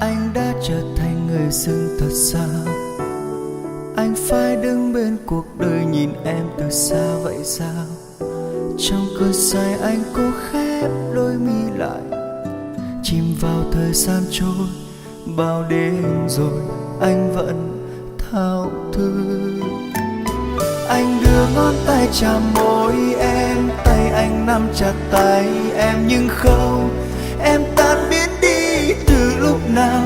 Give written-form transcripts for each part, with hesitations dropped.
Anh đã trở thành người dưng thật sao? Anh phải đứng bên cuộc đời nhìn em từ xa vậy sao? Trong cơn say anh cố khép đôi mi lại, chìm vào thời gian trôi bao đêm rồi anh vẫn thao thức. Anh đưa ngón tay chạm môi em, tay anh nắm chặt tay em, nhưng không, em tan biến đi từ lúc nào.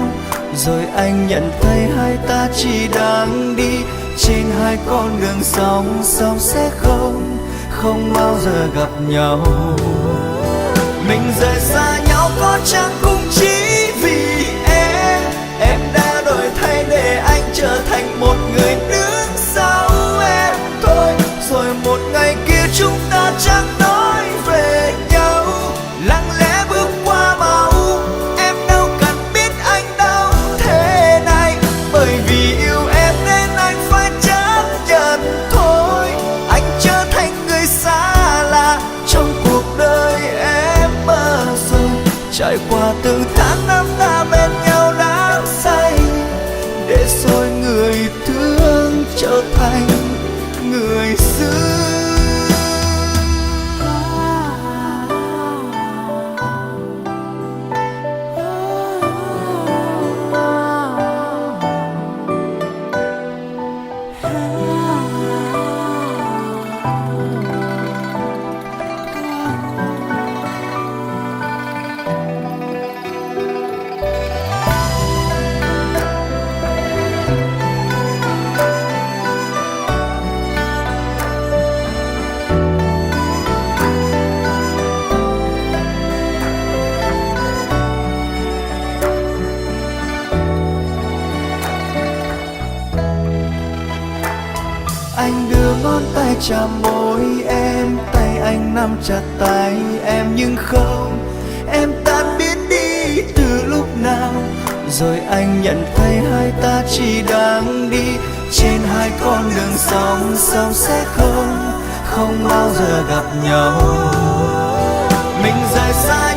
Rồi anh nhận thấy hai ta chỉ đang đi trên hai con đường song song sẽ không bao giờ gặp nhau. Mình rời xa nhau có chăng cũng chỉ vì em đã đổi thay để anh trở thành một người đứng sau em thôi. Rồi một ngày kia chúng ta chẳng nói về nhau, lặng lẽ bước qua mau, em đâu cần biết anh đâu thế này. Bởi vì yêu em nên anh phải chấp nhận thôi, anh trở thành người xa lạ trong cuộc đời em mơ rồi. Trải qua từng tháng năm ta bên nhau đã say, để rồi người thương trở thành người xưa. Anh đưa ngón tay chạm môi em, tay anh nắm chặt tay em, nhưng không, em tan biến đi từ lúc nào. Rồi anh nhận thấy hai ta chỉ đang đi trên hai con đường song song sẽ không bao giờ gặp nhau. Mình rời xa